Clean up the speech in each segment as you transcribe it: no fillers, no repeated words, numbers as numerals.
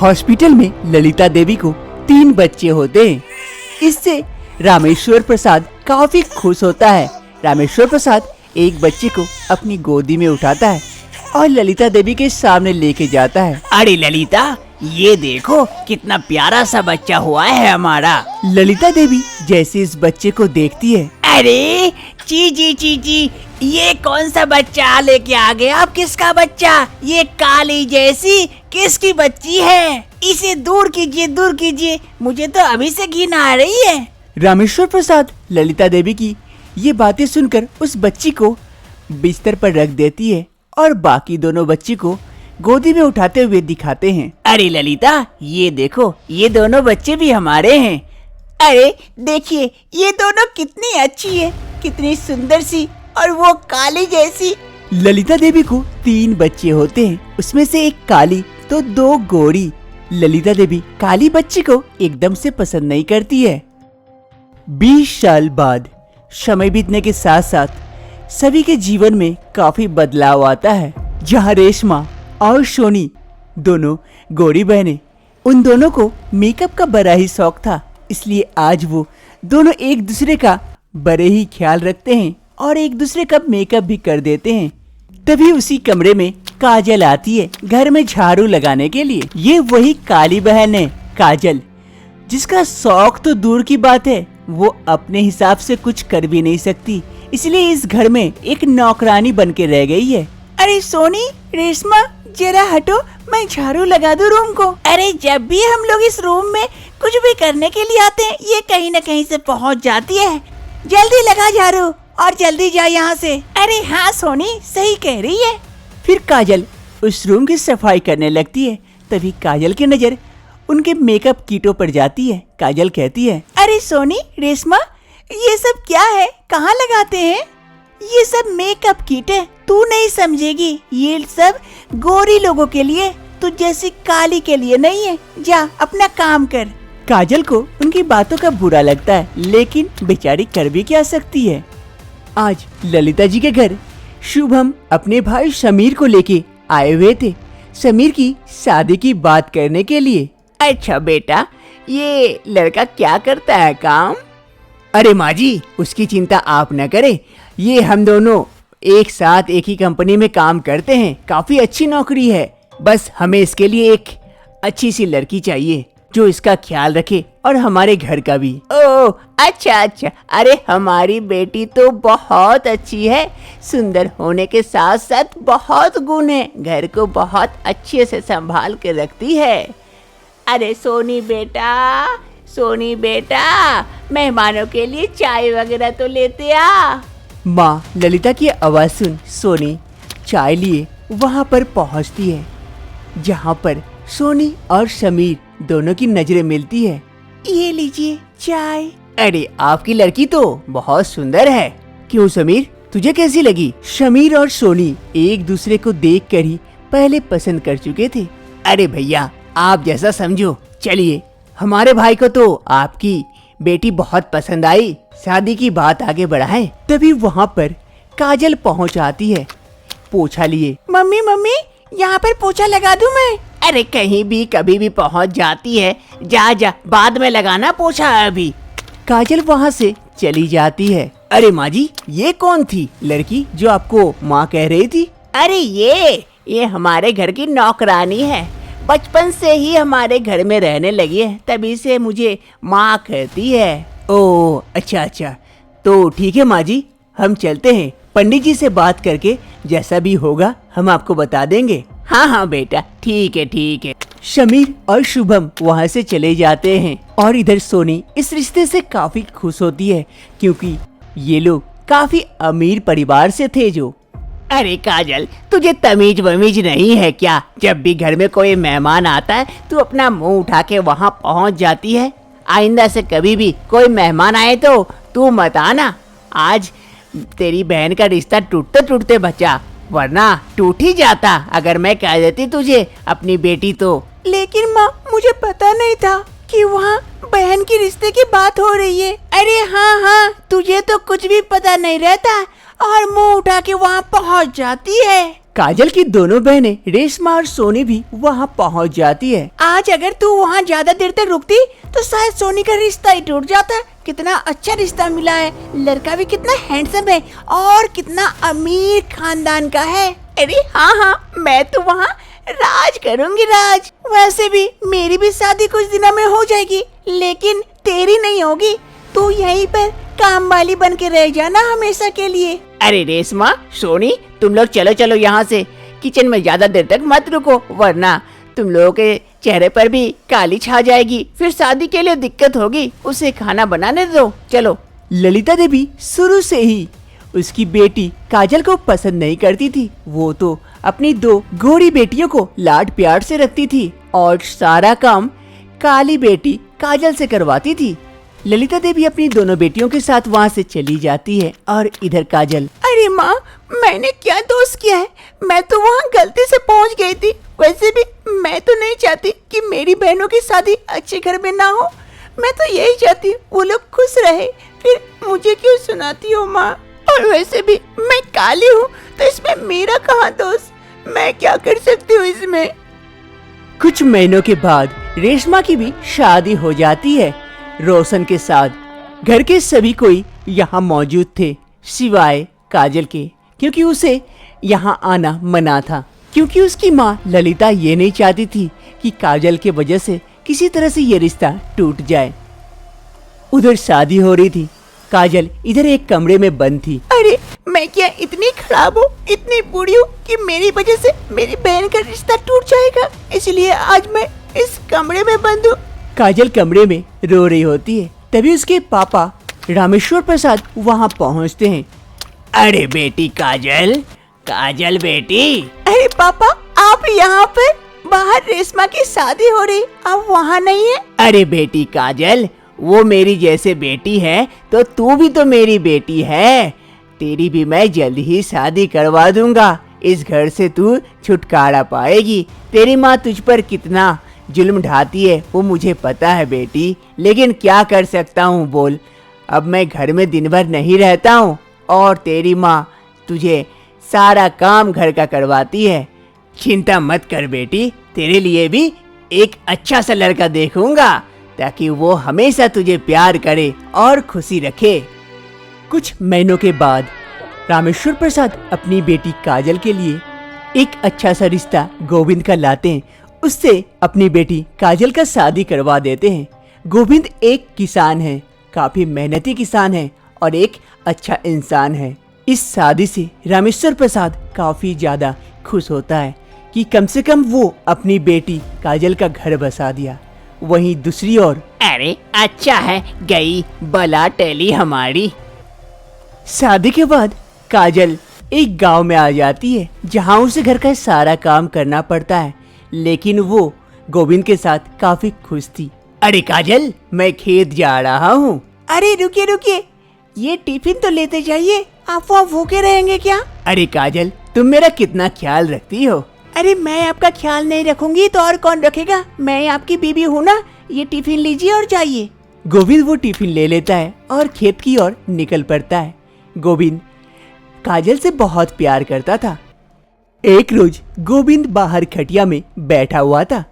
Hospital में ललिता देवी को 3 बच्चे होते हैं। इससे रामेश्वर प्रसाद काफी खुश होता है। रामेश्वर प्रसाद एक बच्चे को अपनी गोदी में उठाता है और ललिता देवी के सामने लेके जाता है। अरे ललिता, ये देखो कितना प्यारा सा बच्चा हुआ है हमारा। ललिता देवी जैसे इस बच्चे को देखती है, अरे ची, ये कौन सा बच्चा लेके आ गए आप? किसका बच्चा? ये काली जैसी किसकी बच्ची है? इसे दूर कीजिए, मुझे तो अभी से घिन आ रही है। रामेश्वर प्रसाद ललिता देवी की ये बातें सुनकर उस बच्ची को बिस्तर पर रख देती है और बाकी दोनों बच्ची को गोदी में उठाते हुए दिखाते हैं। अरे ललिता, ये देखो, ये दोनों बच्चे भी हमारे हैं। अरे देखिए, ये दोनों कितनी अच्छी है, कितनी सुंदर सी, और वो काली जैसी। ललिता देवी को 3 बच्चे होते हैं, उसमें से एक काली तो 2 गोरी। ललिता देवी काली बच्ची को एकदम से पसंद नहीं करती है। 20 साल बाद समय बीतने के साथ साथ सभी के जीवन में काफी बदलाव आता है। जहाँ रेशमा और सोनी दोनों गोरी बहनें, उन दोनों को मेकअप का बड़ा ही शौक था, इसलिए आज वो दोनों एक दूसरे का बड़े ही ख्याल रखते हैं और एक दूसरे का मेकअप भी कर देते हैं। तभी उसी कमरे में काजल आती है घर में झाड़ू लगाने के लिए। ये वही काली बहन है काजल, जिसका शौक तो दूर की बात है, वो अपने हिसाब से कुछ कर भी नहीं सकती, इसलिए इस घर में एक नौकरानी बन के रह गई है। अरे सोनी, रेशमा, जरा हटो, मैं झाड़ू लगा दूं रूम को। अरे जब भी हम लोग इस रूम में कुछ भी करने के लिए आते हैं, ये कहीं न कहीं से पहुंच जाती है। जल्दी लगा झाड़ू और जल्दी जा यहाँ से। अरे हाँ सोनी, सही कह रही है। फिर काजल उस रूम की सफाई करने लगती है। तभी काजल की नजर उनके मेकअप किटों पर जाती है। काजल कहती है, अरे सोनी, रेशमा, ये सब क्या है? कहाँ लगाते हैं? ये सब मेकअप किट है, तू नहीं समझेगी। ये सब गोरी लोगों के लिए, तू जैसी काली के लिए नहीं है। जा अपना काम कर। काजल को उनकी बातों का बुरा लगता है, लेकिन बेचारी कर भी क्या सकती है। आज ललिता जी के घर शुभम अपने भाई समीर को लेके आए हुए थे, समीर की शादी की बात करने के लिए। अच्छा बेटा, ये लड़का क्या करता है काम? अरे माँ जी, उसकी चिंता आप न करें, ये हम दोनों एक साथ एक ही कंपनी में काम करते हैं, काफी अच्छी नौकरी है। बस हमें इसके लिए एक अच्छी सी लड़की चाहिए जो इसका ख्याल रखे और हमारे घर का भी। ओह अच्छा, अरे हमारी बेटी तो बहुत अच्छी है, सुंदर होने के साथ साथ बहुत गुण है, घर को बहुत अच्छे से संभाल के रखती है। अरे सोनी बेटा, मेहमानों के लिए चाय वगैरह तो लेते आ। माँ ललिता की आवाज सुन सोनी चाय लिए वहाँ पर पहुँचती है, जहाँ पर सोनी और समीर दोनों की नजरें मिलती है। ये लीजिए चाय। अरे आपकी लड़की तो बहुत सुंदर है। क्यों समीर, तुझे कैसी लगी? समीर और सोनी एक दूसरे को देखकर ही पहले पसंद कर चुके थे। अरे भैया, आप जैसा समझो। चलिए, हमारे भाई को तो आपकी बेटी बहुत पसंद आई, शादी की बात आगे बढ़ाएं। तभी वहाँ पर काजल पहुँच आती है पोछा लिए। मम्मी, यहाँ पर पोछा लगा दूं मैं? अरे कहीं भी कभी भी पहुँच जाती है, जा बाद में लगाना पोछा अभी। काजल वहाँ से चली जाती है। अरे माँ जी, ये कौन थी लड़की जो आपको माँ कह रही थी? अरे ये हमारे घर की नौकरानी है, बचपन से ही हमारे घर में रहने लगी है, तभी से मुझे माँ कहती है। ओह अच्छा, तो ठीक है माँ जी, हम चलते हैं। पंडित जी से बात करके जैसा भी होगा हम आपको बता देंगे। हाँ बेटा, ठीक है। समीर और शुभम वहाँ से चले जाते हैं और इधर सोनी इस रिश्ते से काफी खुश होती है, क्योंकि ये लोग काफी अमीर परिवार से थे जो। अरे काजल, तुझे तमीज वमीज नहीं है क्या? जब भी घर में कोई मेहमान आता है, तू अपना मुंह उठा के वहाँ पहुँच जाती है। आइंदा से कभी भी कोई मेहमान आए तो तू मत आना। आज तेरी बहन का रिश्ता टूटते बचा, वरना टूट ही जाता अगर मैं कह देती तुझे अपनी बेटी तो। लेकिन माँ, मुझे पता नहीं था कि वहाँ बहन की रिश्ते की बात हो रही है। अरे हाँ, तुझे तो कुछ भी पता नहीं रहता और मुंह उठा के वहाँ पहुँच जाती है। काजल की दोनों बहनें रेशमा और सोनी भी वहाँ पहुँच जाती है। आज अगर तू वहाँ ज्यादा देर तक रुकती तो शायद सोनी का रिश्ता ही टूट जाता। कितना अच्छा रिश्ता मिला है, लड़का भी कितना हैंडसम है और कितना अमीर खानदान का है। अरे हाँ, मैं तो वहाँ राज करूँगी, राज। वैसे भी मेरी भी शादी कुछ दिनों में हो जाएगी, लेकिन तेरी नहीं होगी। तू यहीं पर काम वाली बन के रह जाना हमेशा के लिए। अरे रेशमा, सोनी, तुम लोग चलो यहाँ से। किचन में ज्यादा देर तक मत रुको, वरना तुम लोगों के चेहरे पर भी काली छा जाएगी। फिर शादी के लिए दिक्कत होगी। उसे खाना बनाने दो, चलो। ललिता देवी शुरू से ही उसकी बेटी काजल को पसंद नहीं करती थी। वो तो अपनी 2 गोरी बेटियों को लाड प्यार से रखती थी और सारा काम काली बेटी काजल से करवाती थी। ललिता देवी अपनी दोनों बेटियों के साथ वहाँ से चली जाती है और इधर काजल, अरे माँ, मैंने क्या दोष किया है? मैं तो वहाँ गलती से पहुँच गई थी। वैसे भी मैं तो नहीं चाहती कि मेरी बहनों की शादी अच्छे घर में ना हो। मैं तो यही चाहती हूँ वो लोग खुश रहे। फिर मुझे क्यों सुनाती हो माँ? और वैसे भी मैं काली हूँ तो इसमें मेरा कहाँ दोष? मैं क्या कर सकती हूँ इसमें? कुछ महीनों के बाद रेशमा की भी शादी हो जाती है रोशन के साथ। घर के सभी कोई यहाँ मौजूद थे सिवाय काजल के, क्योंकि उसे यहाँ आना मना था। क्योंकि उसकी माँ ललिता ये नहीं चाहती थी कि काजल के वजह से किसी तरह से ये रिश्ता टूट जाए। उधर शादी हो रही थी, काजल इधर एक कमरे में बंद थी। अरे मैं क्या इतनी खराब हूँ, इतनी बुरी हूँ कि मेरी वजह से मेरी बहन का रिश्ता टूट जाएगा? इसलिए आज मैं इस कमरे में बंद हूँ। काजल कमरे में रो रही होती है। तभी उसके पापा रामेश्वर प्रसाद वहाँ पहुँचते हैं। अरे बेटी काजल, काजल बेटी। अरे पापा, आप यहाँ पर? बाहर रेशमा की शादी हो रही, आप वहाँ नहीं है? अरे बेटी काजल, वो मेरी जैसे बेटी है तो तू भी तो मेरी बेटी है। तेरी भी मैं जल्द ही शादी करवा दूंगा। इस घर से तू छुटकारा पाएगी। तेरी माँ तुझ पर कितना जुल्म ढाती है वो मुझे पता है बेटी, लेकिन क्या कर सकता हूँ बोल। अब मैं घर में दिन भर नहीं रहता हूँ और तेरी माँ तुझे सारा काम घर का करवाती है। चिंता मत कर बेटी, तेरे लिए भी एक अच्छा सा लड़का देखूंगा ताकि वो हमेशा तुझे प्यार करे और खुशी रखे। कुछ महीनों के बाद रामेश्वर प्रसाद अपनी बेटी काजल के लिए एक अच्छा सा रिश्ता गोविंद का लाते हैं। उससे अपनी बेटी काजल का शादी करवा देते हैं। गोविंद एक किसान है, काफी मेहनती किसान है और एक अच्छा इंसान है। इस शादी से रामेश्वर प्रसाद काफी ज्यादा खुश होता है कि कम से कम वो अपनी बेटी काजल का घर बसा दिया। वहीं दूसरी ओर, अरे अच्छा है, गई बला टैली हमारी। शादी के बाद काजल एक गांव में आ जाती है जहां उसे घर का सारा काम करना पड़ता है, लेकिन वो गोविंद के साथ काफी खुश थी। अरे काजल, मैं खेत जा रहा हूँ। अरे रुकिए रुकिए, ये टिफिन तो लेते जाइए। आप वहाँ भूखे रहेंगे क्या? अरे काजल, तुम मेरा कितना ख्याल रखती हो। अरे मैं आपका ख्याल नहीं रखूंगी तो और कौन रखेगा? मैं आपकी बीबी हूँ ना। ये टिफिन लीजिए और जाइए। गोविंद वो टिफिन ले लेता है और खेत की ओर निकल पड़ता है। गोविंद काजल से बहुत प्यार करता था। एक रोज गोविंद बाहर खटिया में बैठा हुआ था।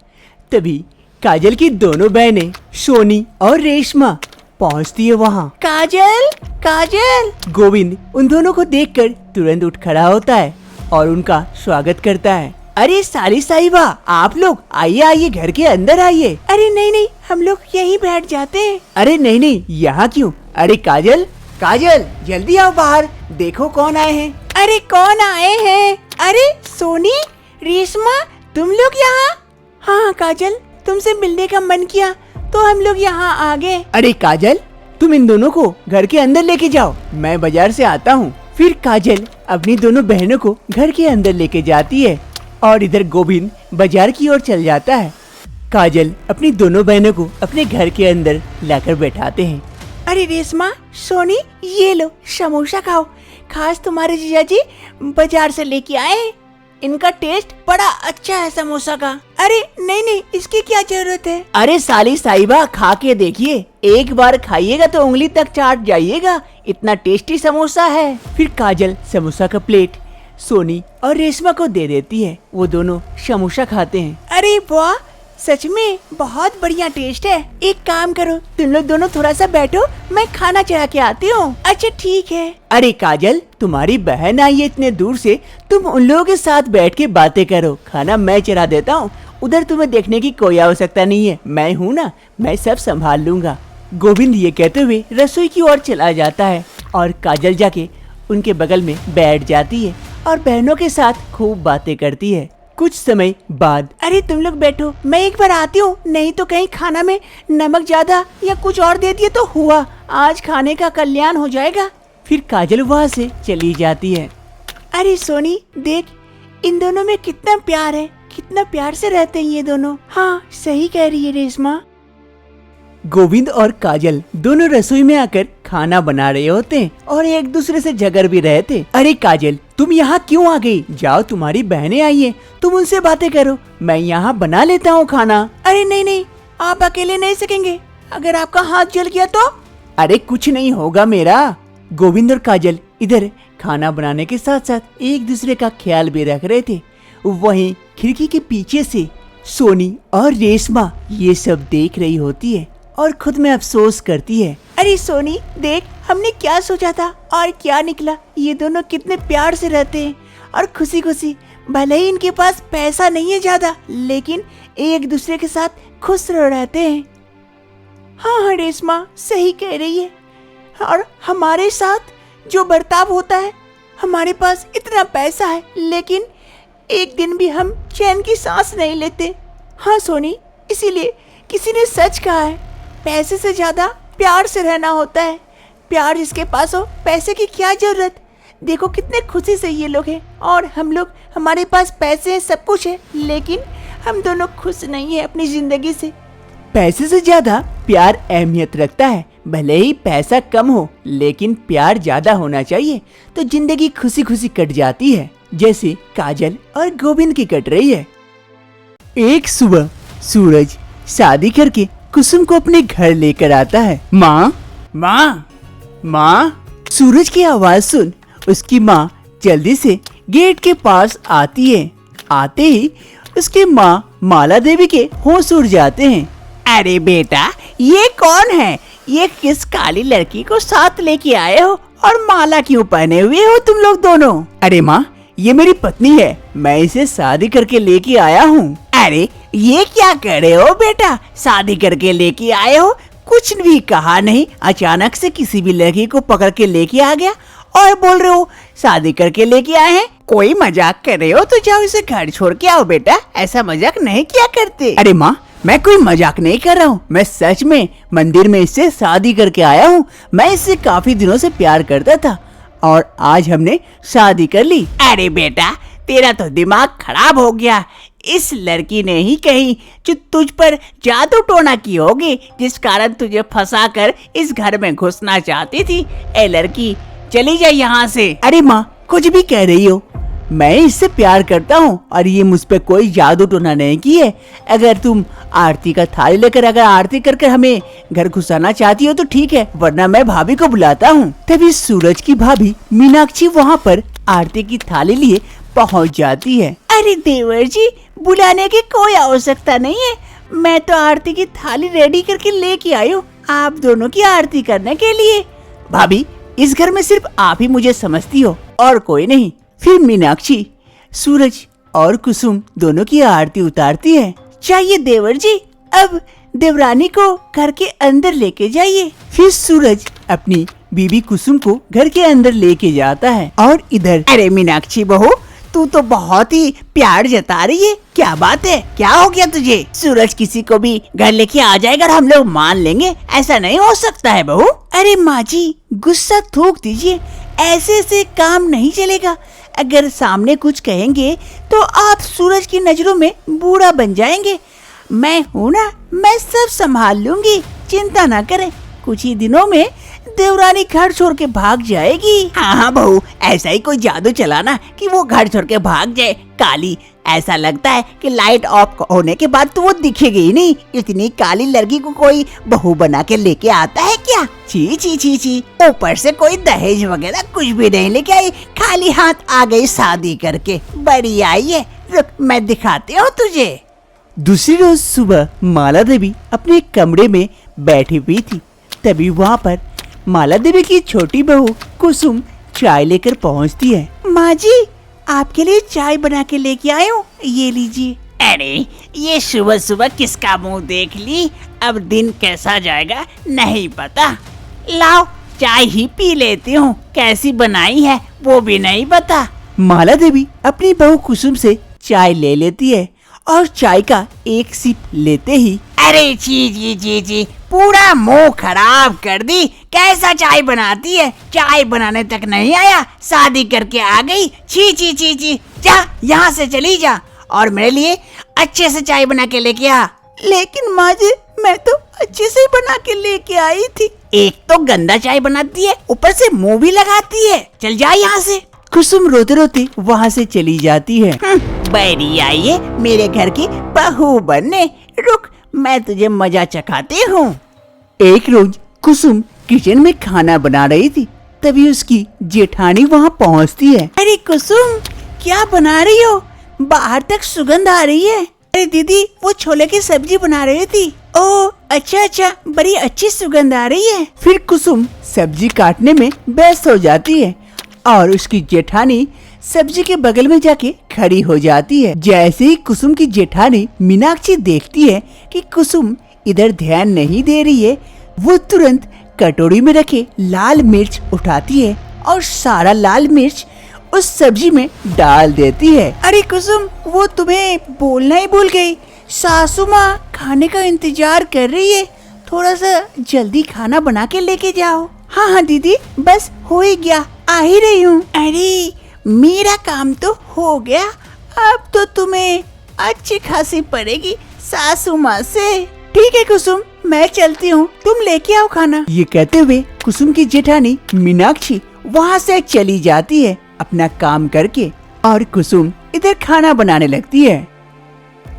तभी काजल की दोनों बहनें सोनी और रेशमा पहुंचती है वहाँ। काजल, काजल। गोविंद उन दोनों को देखकर तुरंत उठ खड़ा होता है और उनका स्वागत करता है। अरे साली साहिबा, आप लोग आइए आइए, घर के अंदर आइए। अरे नहीं नहीं, हम लोग यहीं बैठ जाते हैं। अरे नहीं नहीं, यहाँ क्यों? अरे काजल, काजल जल्दी आओ बाहर, देखो कौन आए हैं। अरे कौन आए हैं? अरे सोनी, रेशमा, तुम लोग यहाँ? हाँ काजल, तुमसे मिलने का मन किया तो हम लोग यहाँ आ गए। अरे काजल, तुम इन दोनों को घर के अंदर लेके जाओ, मैं बाजार से आता हूँ। फिर काजल अपनी दोनों बहनों को घर के अंदर लेके जाती है और इधर गोविंद बाजार की ओर चल जाता है। काजल अपनी दोनों बहनों को अपने घर के अंदर लाकर बैठाते हैं। अरे रेशमा, सोनी, ये लो समोसा खाओ, खास तुम्हारे जीजा जी बाजार से लेके आए। इनका टेस्ट बड़ा अच्छा है समोसा का। अरे नहीं नहीं, इसकी क्या जरूरत है? अरे साली साहिबा, खा के देखिए, एक बार खाइएगा तो उंगली तक चाट जाइएगा, इतना टेस्टी समोसा है। फिर काजल समोसा का प्लेट सोनी और रेशमा को दे देती है। वो दोनों समोसा खाते हैं। अरे वाह, सच में बहुत बढ़िया टेस्ट है। एक काम करो, तुम लोग दोनों थोड़ा सा बैठो, मैं खाना चढ़ा के आती हूँ। अच्छा ठीक है। अरे काजल, तुम्हारी बहन आई है इतने दूर से, तुम उन लोगों के साथ बैठ के बातें करो, खाना मैं चढ़ा देता हूँ। उधर तुम्हें देखने की कोई आवश्यकता नहीं है, मैं हूँ ना, मैं सब संभाल लूंगा। गोविंद ये कहते हुए रसोई की ओर चला जाता है और काजल जाके उनके बगल में बैठ जाती है और बहनों के साथ खूब बातें करती है। कुछ समय बाद, अरे तुम लोग बैठो, मैं एक बार आती हूँ, नहीं तो कहीं खाना में नमक ज्यादा या कुछ और दे दिए तो हुआ, आज खाने का कल्याण हो जाएगा। फिर काजल वहाँ से चली जाती है। अरे सोनी देख, इन दोनों में कितना प्यार है, कितना प्यार से रहते हैं ये दोनों। हाँ सही कह रही है रेशमा। गोविंद और काजल दोनों रसोई में आकर खाना बना रहे होते हैं और एक दूसरे से झगड़ भी रहे थे। अरे काजल, तुम यहाँ क्यों आ गई? जाओ, तुम्हारी बहनें आई हैं, तुम उनसे बातें करो, मैं यहाँ बना लेता हूँ खाना। अरे नहीं नहीं, आप अकेले नहीं सकेंगे, अगर आपका हाथ जल गया तो? अरे कुछ नहीं होगा मेरा। गोविंद और काजल इधर खाना बनाने के साथ साथ एक दूसरे का ख्याल भी रख रहे थे। वहीं खिड़की के पीछे से सोनी और रेशमा ये सब देख रही होती है और खुद में अफसोस करती है। अरे सोनी देख, हमने क्या सोचा था और क्या निकला। ये दोनों कितने प्यार से रहते हैं और खुशी खुशी, भले ही इनके पास पैसा नहीं है ज्यादा, लेकिन एक दूसरे के साथ खुश रहते हैं। हाँ हाँ रेशमा सही कह रही है। और हमारे साथ जो बर्ताव होता है, हमारे पास इतना पैसा है लेकिन एक दिन भी हम चैन की सांस नहीं लेते। हाँ सोनी, इसीलिए किसी ने सच कहा है, पैसे से ज्यादा प्यार से रहना होता है। प्यार जिसके पास हो, पैसे की क्या जरूरत। देखो कितने खुशी से ये लोग हैं और हम लोग, हमारे पास पैसे हैं, सब कुछ है, लेकिन हम दोनों खुश नहीं है अपनी जिंदगी से। पैसे से ज्यादा प्यार अहमियत रखता है। भले ही पैसा कम हो लेकिन प्यार ज्यादा होना चाहिए तो जिंदगी खुशी खुशी कट जाती है, जैसे काजल और गोविंद की कट रही है। एक सुबह सूरज शादी करके कुसुम को अपने घर लेकर आता है। माँ, माँ, माँ। सूरज की आवाज सुन उसकी माँ जल्दी से गेट के पास आती है। आते ही उसकी माँ माला देवी के होश उड़ जाते हैं। अरे बेटा, ये कौन है? ये किस काली लड़की को साथ लेके आए हो और माला क्यों पहने हुए हो तुम लोग दोनों? अरे माँ, ये मेरी पत्नी है, मैं इसे शादी करके लेके आया हूँ। अरे ये क्या कर रहे हो बेटा? शादी करके लेके आए हो, कुछ भी कहा नहीं, अचानक से किसी भी लड़की को पकड़ के लेके आ गया और बोल रहे हो शादी करके लेके आए हैं। कोई मजाक कर रहे हो तो जाओ इसे घर छोड़ के आओ बेटा, ऐसा मजाक नहीं किया करते। अरे माँ, मैं कोई मजाक नहीं कर रहा हूँ, मैं सच में मंदिर में इससे शादी करके आया हूँ। मैं इससे काफी दिनों से प्यार करता था और आज हमने शादी कर ली। अरे बेटा, तेरा तो दिमाग खराब हो गया। इस लड़की ने ही कहीं जो तुझ पर जादू टोना की होगी, जिस कारण तुझे फंसाकर इस घर में घुसना चाहती थी। ए लड़की, चली जा यहाँ से। अरे माँ, कुछ भी कह रही हो, मैं इससे प्यार करता हूँ और ये मुझ पे कोई जादू टोना नहीं की है। अगर तुम आरती का थाली लेकर अगर आरती कर हमें घर घुसाना चाहती हो तो ठीक है, वरना मैं भाभी को बुलाता हूँ। तभी सूरज की भाभी मीनाक्षी वहाँ पर आरती की थाली लिए पहुँच जाती है। अरे देवर जी, बुलाने की कोई आवश्यकता नहीं है, मैं तो आरती की थाली रेडी करके लेके आई हूँ आप दोनों की आरती करने के लिए। भाभी, इस घर में सिर्फ आप ही मुझे समझती हो और कोई नहीं। फिर मीनाक्षी सूरज और कुसुम दोनों की आरती उतारती है। चाहिए देवर जी, अब देवरानी को घर के अंदर लेके जाइए। फिर सूरज अपनी बीबी कुसुम को घर के अंदर लेके जाता है और इधर, अरे मीनाक्षी बहू, तू तो बहुत ही प्यार जता रही है, क्या बात है, क्या हो गया तुझे? सूरज किसी को भी घर लेके आ जाएगा और हम लोग मान लेंगे, ऐसा नहीं हो सकता है बहू। अरे माँ जी, गुस्सा थूक दीजिए, ऐसे से काम नहीं चलेगा। अगर सामने कुछ कहेंगे तो आप सूरज की नजरों में बूढ़ा बन जाएंगे। मैं हूँ ना, मैं सब संभाल लूंगी, चिंता ना करें। कुछ ही दिनों में देवरानी घर छोड़ के भाग जाएगी। हाँ हाँ बहू, ऐसा ही कोई जादू चलाना कि वो घर छोड़ के भाग जाए। काली, ऐसा लगता है कि लाइट ऑफ होने के बाद तो वो दिखेगी ही नहीं। इतनी काली लड़की को कोई बहू बना के लेके आता है क्या? छी छी छी छी, ऊपर से कोई दहेज वगैरह कुछ भी नहीं लेके आई, खाली हाथ आ गई शादी करके। बड़ी आई है, रुक मैं दिखाती हूँ तुझे। दूसरी रोज सुबह माला देवी अपने कमरे में बैठी हुई थी। तभी वहाँ पर माला देवी की छोटी बहू कुसुम चाय लेकर पहुँचती है। माँ जी, आपके लिए चाय बना के लेके आई हूँ, ये लीजिए। अरे ये सुबह सुबह किसका मुंह देख ली, अब दिन कैसा जाएगा नहीं पता। लाओ चाय ही पी लेती हूँ, कैसी बनाई है वो भी नहीं पता। माला देवी अपनी बहू कुसुम से चाय ले लेती है और चाय का एक सिप लेते ही अरे जी जी जी जी, पूरा मुंह खराब कर दी। कैसा चाय बनाती है, चाय बनाने तक नहीं आया, शादी करके आ गई। छी छी छी छी, जा यहाँ से चली जा और मेरे लिए अच्छे से चाय बना के लेके आ। लेकिन माँ जी, मैं तो अच्छे से ही बना के लेके आई थी। एक तो गंदा चाय बनाती है, ऊपर से मुंह भी लगाती है। चल जा यहाँ से। कुसुम रोते रोते वहाँ से चली जाती है। बैरी आई है मेरे घर की बहू बनने, रुक मैं तुझे मजा चखाती हूँ। एक रोज कुसुम किचन में खाना बना रही थी, तभी उसकी जेठानी वहाँ पहुँचती है। अरे कुसुम, क्या बना रही हो? बाहर तक सुगंध आ रही है। अरे दीदी, वो छोले की सब्जी बना रही थी। ओह अच्छा अच्छा, बड़ी अच्छी सुगंध आ रही है। फिर कुसुम सब्जी काटने में व्यस्त हो जाती है और उसकी जेठानी सब्जी के बगल में जाके खड़ी हो जाती है। जैसे ही कुसुम की जेठानी मीनाक्षी देखती है कि कुसुम इधर ध्यान नहीं दे रही है, वो तुरंत कटोरी में रखे लाल मिर्च उठाती है और सारा लाल मिर्च उस सब्जी में डाल देती है। अरे कुसुम, वो तुम्हें बोलना ही भूल गई, सासू माँ खाने का इंतजार कर रही है, थोड़ा सा जल्दी खाना बना के लेके जाओ। हाँ हाँ दीदी, बस हो ही गया, आ ही रही हूँ। अरे मेरा काम तो हो गया, अब तो तुम्हें अच्छी खासी पड़ेगी सासू माँ से। ठीक है कुसुम, मैं चलती हूँ, तुम लेके आओ खाना। ये कहते हुए कुसुम की जेठानी मीनाक्षी वहाँ से चली जाती है अपना काम करके, और कुसुम इधर खाना बनाने लगती है।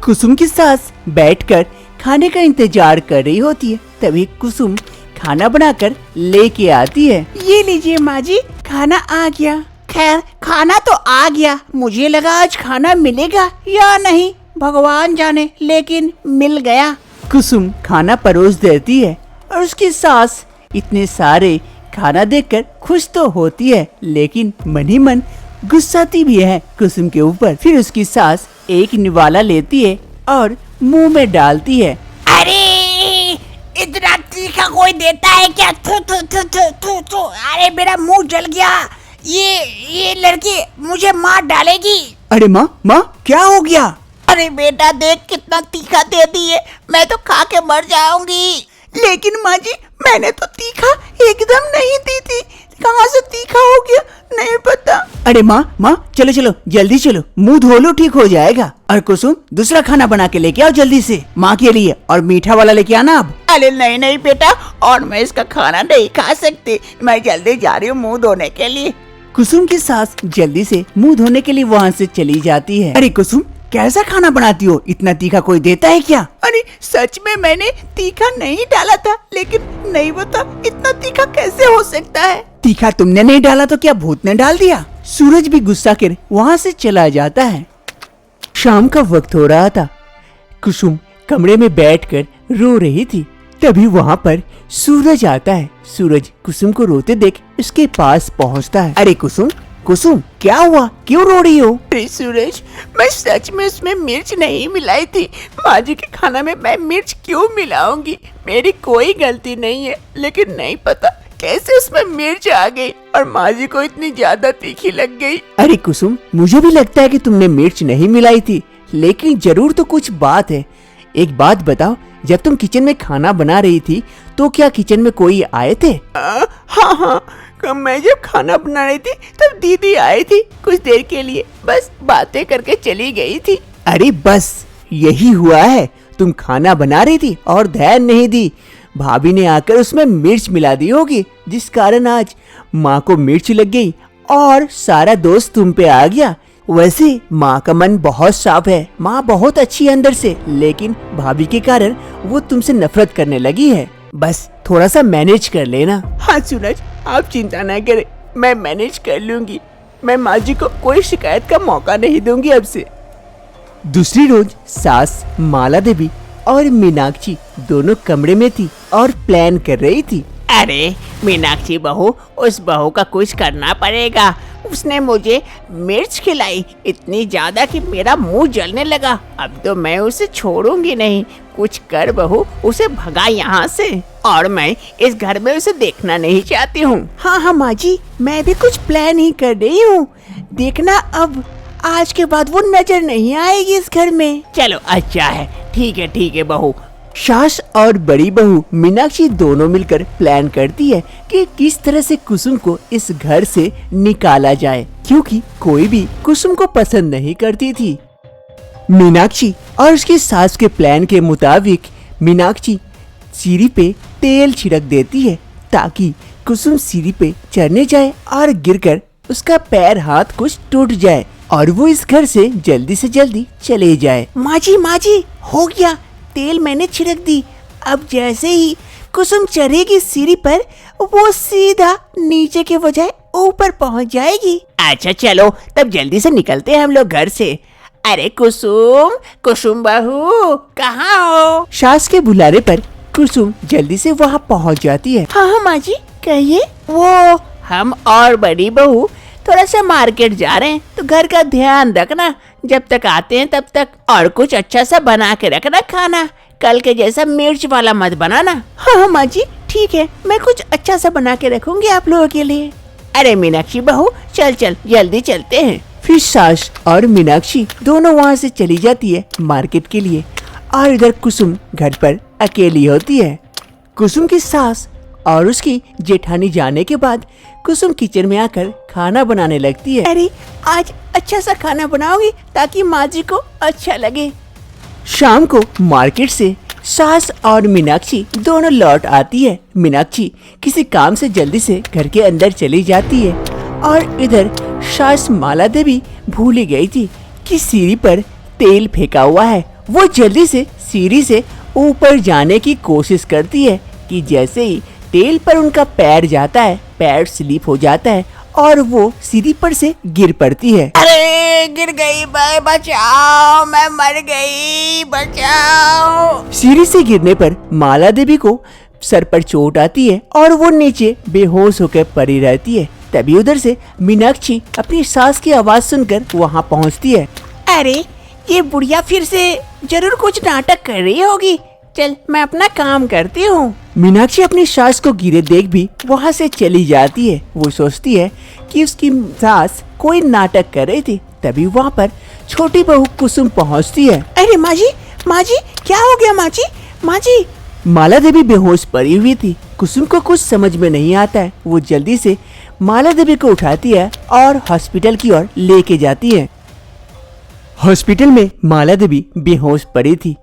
कुसुम की सास बैठकर खाने का इंतजार कर रही होती है। तभी कुसुम खाना बनाकर लेके आती है। ये लीजिए माँ जी, खाना आ गया। खैर खाना तो आ गया, मुझे लगा आज खाना मिलेगा या नहीं, भगवान जाने, लेकिन मिल गया। कुसुम खाना परोस देती है और उसकी सास इतने सारे खाना देखकर खुश तो होती है, लेकिन मन ही मन गुस्साती भी है कुसुम के ऊपर। फिर उसकी सास एक निवाला लेती है और मुंह में डालती है। अरे इतना तीखा कोई देता है क्या? थू थू थू थू थू थू। अरे मेरा मुंह जल गया, ये लड़की मुझे मार डालेगी। अरे माँ माँ, क्या हो गया? अरे बेटा देख कितना तीखा दे दी है, मैं तो खा के मर जाऊंगी। लेकिन माँ जी, मैंने तो तीखा एकदम नहीं दी थी, कहाँ से तीखा हो गया नहीं पता। अरे माँ माँ, चलो चलो जल्दी चलो, मुंह धो लो, ठीक हो जाएगा। और कुसुम, दूसरा खाना बना के लेके आओ जल्दी से माँ के लिए, और मीठा वाला लेके आना अब। अरे नहीं नहीं बेटा, और मैं इसका खाना नहीं खा सकती, मैं जल्दी जा रही हूँ मुंह धोने के लिए। कुसुम की सास जल्दी से मुंह धोने के लिए वहाँ से चली जाती है। अरे कुसुम, कैसा खाना बनाती हो, इतना तीखा कोई देता है क्या? अरे सच में मैंने तीखा नहीं डाला था, लेकिन नहीं बता इतना तीखा कैसे हो सकता है। तीखा तुमने नहीं डाला तो क्या भूत ने डाल दिया? सूरज भी गुस्सा कर वहाँ से चला जाता है। शाम का वक्त हो रहा था। कुसुम कमरे में बैठकर रो रही थी। तभी वहाँ पर सूरज आता है। सूरज कुसुम को रोते देख उसके पास पहुँचता है। अरे कुसुम, कुसुम क्या हुआ, क्यों रो रही हो? अरे सूरज, मैं सच में उसमें मिर्च नहीं मिलाई थी, माँ जी के खाना में मैं मिर्च क्यों मिलाऊंगी? मेरी कोई गलती नहीं है, लेकिन नहीं पता कैसे उसमें मिर्च आ गई और माँ जी को इतनी ज्यादा तीखी लग गई। अरे कुसुम, मुझे भी लगता है कि तुमने मिर्च नहीं मिलाई थी, लेकिन जरूर तो कुछ बात है। एक बात बताओ, जब तुम किचन में खाना बना रही थी तो क्या किचन में कोई आए थे? हाँ हाँ, मैं जब खाना बना रही थी तब दीदी आई थी कुछ देर के लिए, बस बातें करके चली गई थी। अरे बस यही हुआ है, तुम खाना बना रही थी और ध्यान नहीं दी, भाभी ने आकर उसमें मिर्च मिला दी होगी, जिस कारण आज माँ को मिर्च लग गई और सारा दोष तुम पे आ गया। वैसे माँ का मन बहुत साफ है, माँ बहुत अच्छी है अंदर से, लेकिन भाभी के कारण वो तुमसे नफरत करने लगी है। बस थोड़ा सा मैनेज कर लेना। हाँ सूरज, आप चिंता ना करें, मैं मैनेज कर लूंगी। मैं माँ जी को कोई शिकायत का मौका नहीं दूंगी अब से। दूसरी रोज सास माला देवी और मीनाक्षी दोनों कमरे में थी और प्लान कर रही थी। अरे मीनाक्षी बहू, उस बहू का कुछ करना पड़ेगा। उसने मुझे मिर्च खिलाई इतनी ज्यादा कि मेरा मुंह जलने लगा। अब तो मैं उसे छोड़ूंगी नहीं। कुछ कर बहू, उसे भगा यहाँ से, और मैं इस घर में उसे देखना नहीं चाहती हूँ। हाँ माँ जी, मैं भी कुछ प्लान ही कर रही हूँ। देखना अब आज के बाद वो नजर नहीं आएगी इस घर में। चलो अच्छा है, ठीक है बहू। सास और बड़ी बहू मीनाक्षी दोनों मिलकर प्लान करती है कि किस तरह से कुसुम को इस घर से निकाला जाए, क्योंकि कोई भी कुसुम को पसंद नहीं करती थी। मीनाक्षी और उसकी सास के प्लान के मुताबिक मीनाक्षी सीढ़ी पे तेल छिड़क देती है ताकि कुसुम सीढ़ी पे चढ़ने जाए और गिरकर उसका पैर हाथ कुछ टूट जाए और वो इस घर से जल्दी चले जाए। माँ जी हो गया, तेल मैंने छिड़क दी। अब जैसे ही कुसुम चढ़ेगी सीढ़ी पर, वो सीधा नीचे के बजाय ऊपर पहुँच जाएगी। अच्छा चलो, तब जल्दी से निकलते हैं हम लोग घर से। अरे कुसुम बहू, कहाँ हो? सास के बुलाने पर कुसुम जल्दी से वहाँ पहुँच जाती है। हाँ माँ जी कहिए। वो हम और बड़ी बहू थोड़ा सा मार्केट जा रहे हैं, तो घर का ध्यान रखना। जब तक आते हैं तब तक, और कुछ अच्छा सा बना के रखना खाना। कल के जैसा मिर्च वाला मत बनाना। हाँ माँ जी ठीक है, मैं कुछ अच्छा सा बना के रखूंगी आप लोगों के लिए। अरे मीनाक्षी बहू, चल जल्दी चलते हैं। फिर सास और मीनाक्षी दोनों वहाँ से चली जाती है मार्केट के लिए, और इधर कुसुम घर पर अकेली होती है। कुसुम की सास और उसकी जेठानी जाने के बाद कुसुम किचन में आकर खाना बनाने लगती है। अरे आज अच्छा सा खाना बनाओगी ताकि माँ जी को अच्छा लगे। शाम को मार्केट से सास और मीनाक्षी दोनों लौट आती है। मीनाक्षी किसी काम से जल्दी से घर के अंदर चली जाती है, और इधर सास माला देवी भूल ही गई थी कि सीढ़ी पर तेल फेंका हुआ है। वो जल्दी से सीढ़ी से ऊपर जाने की कोशिश करती है कि जैसे ही तेल पर उनका पैर जाता है, पैर स्लिप हो जाता है और वो सीढ़ी पर से गिर पड़ती है। अरे गिर गई, बचाओ, मैं मर गई, बचाओ। सीढ़ी से गिरने पर माला देवी को सर पर चोट आती है और वो नीचे बेहोश होकर पड़ी रहती है। तभी उधर से मीनाक्षी अपनी सास की आवाज सुनकर वहाँ पहुँचती है। अरे ये बुढ़िया फिर से जरूर कुछ नाटक कर रही होगी। चल मैं अपना काम करती हूँ। मीनाक्षी अपनी सास को गिरे देख भी वहाँ से चली जाती है। वो सोचती है कि उसकी सास कोई नाटक कर रही थी। तभी वहाँ पर छोटी बहू कुसुम पहुँचती है। अरे माँ जी क्या हो गया? माँ जी। माला देवी बेहोश पड़ी हुई थी। कुसुम को कुछ समझ में नहीं आता है। वो जल्दी से माला देवी को उठाती है और हॉस्पिटल की ओर लेके जाती है। हॉस्पिटल में माला देवी बेहोश पड़ी थी।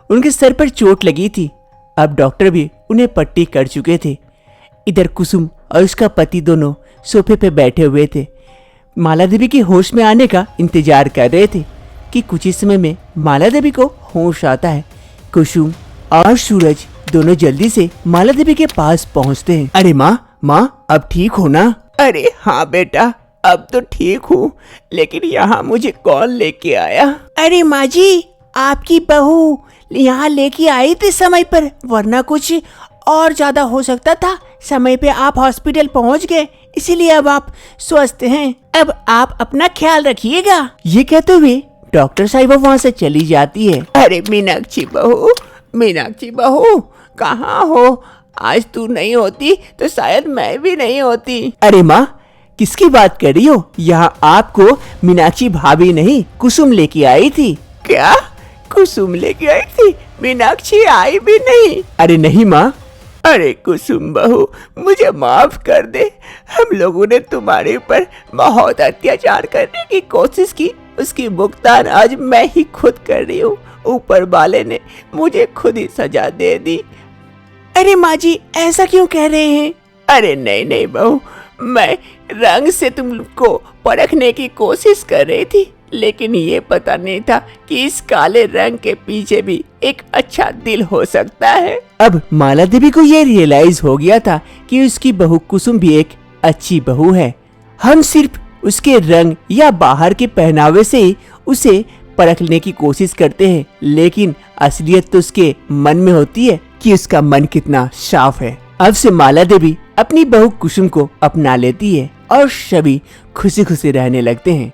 उनके सर पर चोट लगी थी। अब डॉक्टर भी उन्हें पट्टी कर चुके थे। इधर कुसुम और उसका पति दोनों सोफे पे बैठे हुए थे। माला देवी के होश में आने का इंतजार कर रहे थे कि कुछ ही समय में माला देवी को होश आता है। कुसुम और सूरज दोनों जल्दी से माला देवी के पास पहुंचते हैं। अरे माँ अब ठीक हो ना? अरे हाँ बेटा, अब तो ठीक हूँ, लेकिन यहाँ मुझे कौन लेके आया? अरे माँ जी, आपकी बहू यहाँ लेके आई थी समय पर, वरना कुछ और ज्यादा हो सकता था। समय पे आप हॉस्पिटल पहुँच गए, इसीलिए अब आप स्वस्थ हैं। अब आप अपना ख्याल रखिएगा। ये कहते हुए डॉक्टर साहिबा वहाँ से चली जाती है। अरे मीनाक्षी बहू कहाँ हो? आज तू नहीं होती तो शायद मैं भी नहीं होती। अरे माँ, किसकी बात कर रही हो? यहाँ आपको मीनाक्षी भाभी नहीं, कुसुम लेके आई थी। क्या? कुसुम लेके आई थी? मीनाक्षी आई भी नहीं? अरे नहीं माँ। अरे कुसुम बहू, मुझे माफ कर दे। हम लोगों ने तुम्हारे ऊपर बहुत अत्याचार करने की कोशिश की, उसकी भुगतान आज मैं ही खुद कर रही हूँ। ऊपर वाले ने मुझे खुद ही सजा दे दी। अरे माँ जी, ऐसा क्यों कह रहे हैं? अरे नहीं बहू, मैं रंग से तुमको परखने की कोशिश कर रही थी, लेकिन ये पता नहीं था कि इस काले रंग के पीछे भी एक अच्छा दिल हो सकता है। अब माला देवी को ये रियलाइज हो गया था कि उसकी बहू कुसुम भी एक अच्छी बहू है। हम सिर्फ उसके रंग या बाहर के पहनावे से ही उसे परखने की कोशिश करते हैं, लेकिन असलियत तो उसके मन में होती है कि उसका मन कितना साफ है। अब से माला देवी अपनी बहू कुसुम को अपना लेती है और सभी खुशी खुशी रहने लगते हैं।